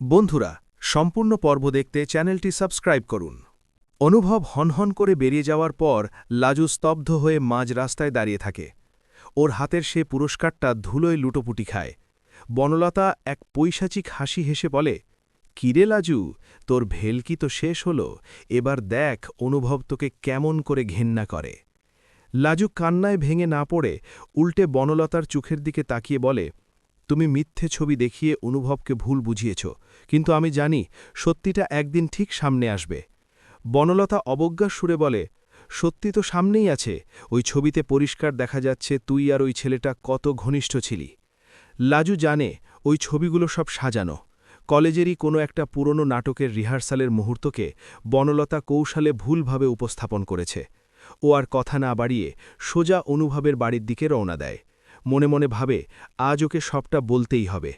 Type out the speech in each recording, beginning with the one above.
বন্ধুরা, সম্পূর্ণ পর্ব দেখতে চ্যানেলটি সাবস্ক্রাইব করুন। অনুভব হনহন করে বেরিয়ে যাওয়ার পর লাজু স্তব্ধ হয়ে মাঝ রাস্তায় দাঁড়িয়ে থাকে। ওর হাতের সে পুরস্কারটা ধুলোয় লুটোপুটি খায়। বনলতা এক পৈশাচিক হাসি হেসে বলে, কিরে লাজু, তোর ভেলকি তো শেষ হলো, এবার দেখ অনুভব তোকে কেমন করে ঘেন্না করে। লাজু কান্নায় ভেঙে না পড়ে উল্টে বনলতার চোখের দিকে তাকিয়ে বলে, তুমি মিথ্যে ছবি দেখিয়ে অনুভবকে ভুল বুঝিয়েছ, কিন্তু আমি জানি সত্যিটা একদিন ঠিক সামনে আসবে। বনলতা অবজ্ঞার সুরে বলে, সত্যি তো সামনেই আছে, ওই ছবিতে পরিষ্কার দেখা যাচ্ছে তুই আর ওই ছেলেটা কত ঘনিষ্ঠ ছিলি। লাজু জানে ওই ছবিগুলো সব সাজানো। কলেজেরই কোনো একটা পুরনো নাটকের রিহার্সালের মুহূর্তকে বনলতা কৌশলে ভুলভাবে উপস্থাপন করেছে। ও আর কথা না বাড়িয়ে সোজা অনুভবের বাড়ির দিকে রওনা দেয়। মনে মনে ভাবে, আজ ওকে সবটা বলতেই হবে।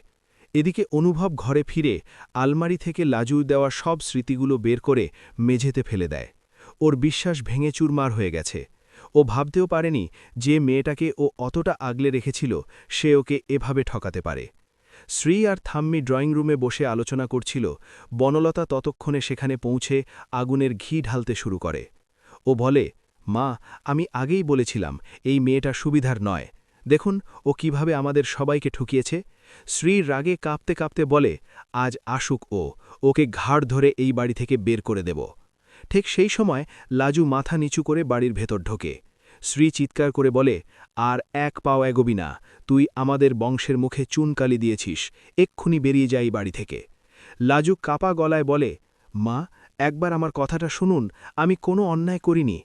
এদিকে অনুভব ঘরে ফিরে আলমারি থেকে লাজুর দেওয়া সব স্মৃতিগুলো বের করে মেঝেতে ফেলে দেয়। ওর বিশ্বাস ভেঙে চুরমার হয়ে গেছে। ও ভাবতেও পারেনি যে মেয়েটাকে ও অতটা আগলে রেখেছিল সে ওকে এভাবে ঠকাতে পারে। শ্রী আর থাম্মি ড্রয়িং রুমে বসে আলোচনা করছিল। বনলতা ততক্ষণে সেখানে পৌঁছে আগুনের ঘি ঢালতে শুরু করে। ও বলে, মা, আমি আগেই বলেছিলাম এই মেয়েটা সুবিধার নয়। দেখুন ও কিভাবে আমাদের সবাইকে ঠুকিয়েছে। শ্রীর রাগে কাঁপতে কাঁপতে বলে, আজ আসুক ও, ওকে ঘাড় ধরে এই বাড়ি থেকে বের করে দেব। ঠিক সেই সময় লাজু মাথা নিচু করে বাড়ির ভেতর ঢোকে। শ্রী চিৎকার করে বলে, আর এক পাও এগোবি না, তুই আমাদের বংশের মুখে চুনকালি দিয়েছিস, এক্ষুনি বেরিয়ে যাই বাড়ি থেকে। লাজু কাপা গলায় বলে, মা, একবার আমার কথাটা শুনুন, আমি কোনো অন্যায় করিনি।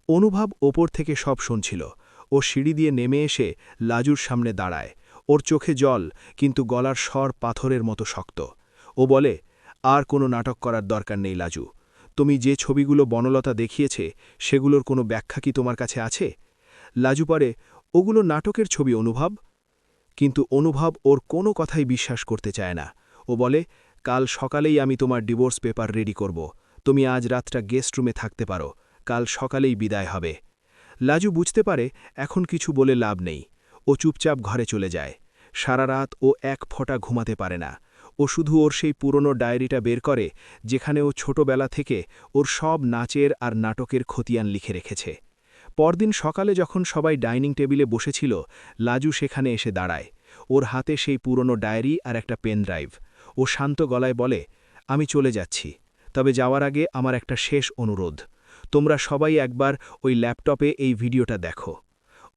অনুভব ওপর থেকে সব শুনছিল। ও সিঁড়ি দিয়ে নেমে এসে লাজুর সামনে দাঁড়ায়। ওর চোখে জল, কিন্তু গলার স্বর পাথরের মতো শক্ত। ও বলে, আর কোনো নাটক করার দরকার নেই লাজু। তুমি যে ছবিগুলো বনলতা দেখিয়েছে সেগুলোর কোনো ব্যাখ্যা কি তোমার কাছে আছে? লাজু পরে, ওগুলো নাটকের ছবি অনুভব। কিন্তু অনুভব ওর কোনো কথাই বিশ্বাস করতে চায় না। ও বলে, কাল সকালেই আমি তোমার ডিভোর্স পেপার রেডি করব। তুমি আজ রাতটা গেস্ট রুমে থাকতে পারো, কাল সকালেই বিদায় হবে। লাজু বুঝতে পারে এখন কিছু বলে লাভ নেই। ও চুপচাপ ঘরে চলে যায়। সারা রাত ও এক ফোঁটা ঘুমাতে পারে না। ও শুধু ওর সেই পুরনো ডায়েরিটা বের করে যেখানে ও ছোটবেলা থেকে ওর সব নাচের আর নাটকের খতিয়ান লিখে রেখেছে। পরদিন সকালে যখন সবাই ডাইনিং টেবিলে বসেছিল, লাজু সেখানে এসে দাঁড়ায়। ওর হাতে সেই পুরনো ডায়েরি আর একটা পেন ড্রাইভ। ও শান্ত গলায় বলে, আমি চলে যাচ্ছি, তবে যাওয়ার আগে আমার একটা শেষ অনুরোধ। তোমরা সবাই একবার ওই ল্যাপটপে এই ভিডিওটা দেখো।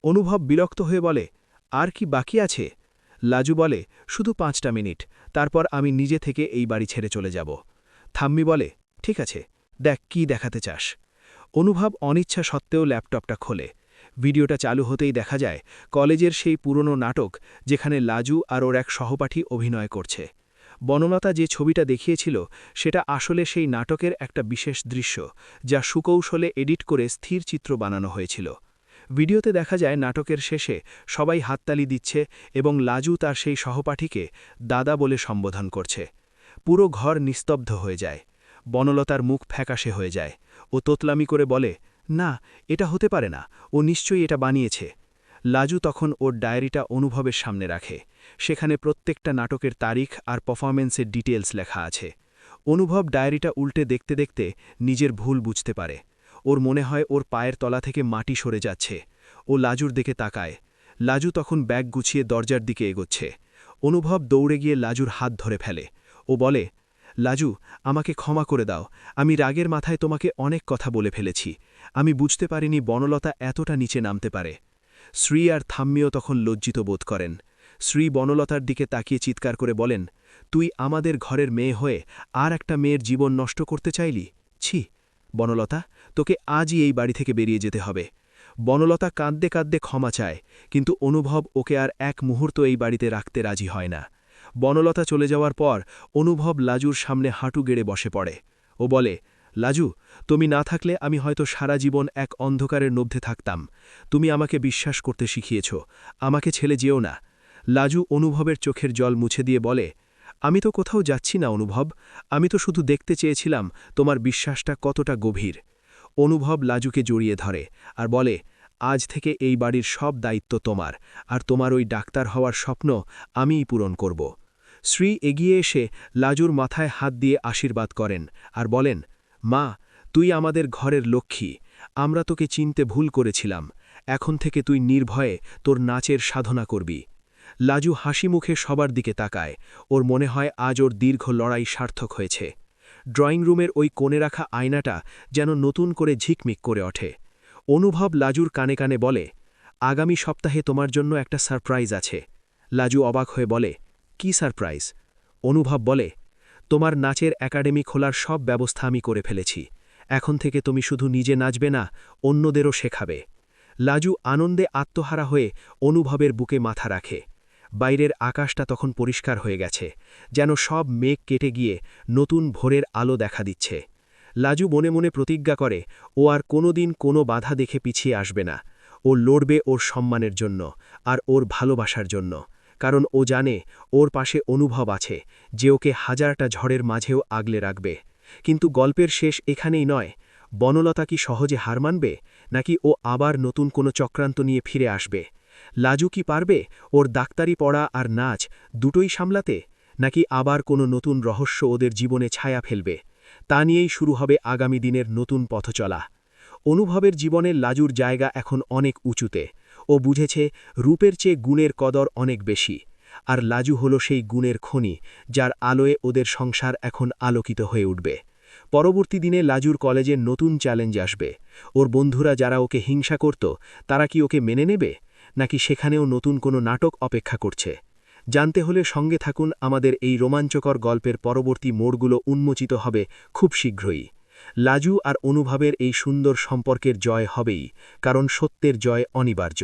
অনুভব বিরক্ত হয়ে বলে, আর কি বাকি আছে? লাজু বলে, শুধু 5টা মিনিট, তারপর আমি নিজে থেকে এই বাড়ি ছেড়ে চলে যাব। থাম্মি বলে, ঠিক আছে, দেখ কি দেখাতে চাস। অনুভব অনিচ্ছা সত্ত্বেও ল্যাপটপটা খোলে। ভিডিওটা চালু হতেই দেখা যায় কলেজের সেই পুরনো নাটক যেখানে লাজু আর ওর এক সহপাঠী অভিনয় করছে। বনলতা যে ছবিটা দেখিয়েছিল সেটা আসলে সেই নাটকের একটা বিশেষ দৃশ্য, যা সুকৌশলে এডিট করে স্থির চিত্র বানানো হয়েছিল। ভিডিওতে দেখা যায় নাটকের শেষে সবাই হাততালি দিচ্ছে এবং লাজু তার সেই সহপাঠীকে দাদা বলে সম্বোধন করছে। পুরো ঘর নিস্তব্ধ হয়ে যায়। বনলতার মুখ ফ্যাকাশে হয়ে যায়। ও তোতলামি করে বলে, না, এটা হতে পারে না, ও নিশ্চয়ই এটা বানিয়েছে। লাজু তখন ওর ডায়েরিটা অনুভবের সামনে রাখে। সেখানে প্রত্যেকটা নাটকের তারিখ আর পারফরমেন্সের ডিটেলস লেখা আছে। অনুভব ডায়েরিটা উল্টে দেখতে দেখতে নিজের ভুল বুঝতে পারে। ওর মনে হয় ওর পায়ের তলা থেকে মাটি সরে যাচ্ছে। ও লাজুর দিকে তাকায়। লাজু তখন ব্যাগ গুছিয়ে দরজার দিকে এগোচ্ছে। অনুভব দৌড়ে গিয়ে লাজুর হাত ধরে ফেলে। ও বলে, লাজু, আমাকে ক্ষমা করে দাও, আমি রাগের মাথায় তোমাকে অনেক কথা বলে ফেলেছি। আমি বুঝতে পারিনি বনলতা এতটা নিচে নামতে পারে। শ্রী আর থাম্মিও তখন লজ্জিত বোধ করেন। শ্রী বনলতার দিকে তাকিয়ে চিৎকার করে বলেন, তুই আমাদের ঘরের মেয়ে হয়ে আর একটা মেয়ের জীবন নষ্ট করতে চাইলি? ছি! বনলতা, তোকে আজই এই বাড়ি থেকে বেরিয়ে যেতে হবে। বনলতা কাঁদতে কাঁদতে ক্ষমা চায়, কিন্তু অনুভব ওকে আর এক মুহূর্ত এই বাড়িতে রাখতে রাজি হয় না। বনলতা চলে যাওয়ার পর অনুভব লাজুর সামনে হাঁটু গেড়ে বসে পড়ে। ও বলে, লাজু, তুমি না থাকলে আমি হয়তো সারা জীবন এক অন্ধকারের মধ্যে থাকতাম। তুমি আমাকে বিশ্বাস করতে শিখিয়েছ, আমাকে ছেড়ে যেও না। লাজু অনুভবের চোখের জল মুছে দিয়ে বলে, আমি তো কোথাও যাচ্ছি না অনুভব, আমি তো শুধু দেখতে চেয়েছিলাম তোমার বিশ্বাসটা কতটা গভীর। অনুভব লাজুকে জড়িয়ে ধরে আর বলে, আজ থেকে এই বাড়ির সব দায়িত্ব তোমার, আর তোমার ওই ডাক্তার হওয়ার স্বপ্ন আমিই পূরণ করব। শ্রী এগিয়ে এসে লাজুর মাথায় হাত দিয়ে আশীর্বাদ করেন আর বলেন, মা, তুই আমাদের ঘরের লক্ষ্মী, আমরা তোকে চিনতে ভুল করেছিলাম, এখন থেকে তুই নির্ভয়ে তোর নাচের সাধনা করবি। লাজু হাসি মুখে সবার দিকে তাকায়, ওর মনে হয় আজ ওর দীর্ঘ লড়াই সার্থক হয়েছে। ড্রয়িং রুমের ওই কোণে রাখা আয়নাটা যেন নতুন করে ঝিকমিক করে ওঠে। অনুভব লাজুর কানে কানে বলে, আগামী সপ্তাহে তোমার জন্য একটা সারপ্রাইজ আছে। লাজু অবাক হয়ে বলে, কি সারপ্রাইজ? অনুভব বলে, তোমার নাচের একাডেমি খোলার সব ব্যবস্থা আমি করে ফেলেছি, এখন থেকে তুমি শুধু নিজে নাচবে না, অন্যদেরও শেখাবে। লাজু আনন্দে আত্মহারা হয়ে অনুভবের বুকে মাথা রাখে। বাইরের আকাশটা তখন পরিষ্কার হয়ে গেছে, যেন সব মেঘ কেটে গিয়ে নতুন ভোরের আলো দেখা দিচ্ছে। লাজু মনে মনে প্রতিজ্ঞা করে, ও আর কোনোদিন কোনো বাধা দেখে পিছিয়ে আসবে না। ও লড়বে ওর সম্মানের জন্য আর ওর ভালোবাসার জন্য, কারণ ও জানে ওর পাশে অনুভব আছে, যে ওকে হাজারটা ঝড়ের মাঝেও আগলে রাখবে। কিন্তু গল্পের শেষ এখানেই নয়। বনলতা কি সহজে হার মানবে, নাকি ও আবার নতুন কোনো চক্রান্ত নিয়ে ফিরে আসবে? লাজু কি পারবে ওর ডাক্তারি পড়া আর নাচ দুটোই সামলাতে, নাকি আবার কোনো নতুন রহস্য ওদের জীবনে ছায়া ফেলবে? তা নিয়েই শুরু হবে আগামী দিনের নতুন পথচলা। অনুভবের জীবনের লাজুর জায়গা এখন অনেক উঁচুতে। ও বুঝেছে রূপের চেয়ে গুণের কদর অনেক বেশি। আর লাজু হলো সেই গুণের খনি, যার আলোয় ওদের সংসার এখন আলোকিত হয়ে উঠবে। পরবর্তী দিনে লাজুর কলেজে নতুন চ্যালেঞ্জ আসবে। ওর বন্ধুরা যারা ওকে হিংসা করত, তারা কি ওকে মেনে নেবে, নাকি সেখানেও নতুন কোনো নাটক অপেক্ষা করছে? জানতে হলে সঙ্গে থাকুন, আমাদের এই রোমাঞ্চকর গল্পের পরবর্তী মোড়গুলো উন্মোচিত হবে খুব শীঘ্রই। লাজু আর অনুভবের এই সুন্দর সম্পর্কের জয় হবেই, কারণ সত্যের জয় অনিবার্য।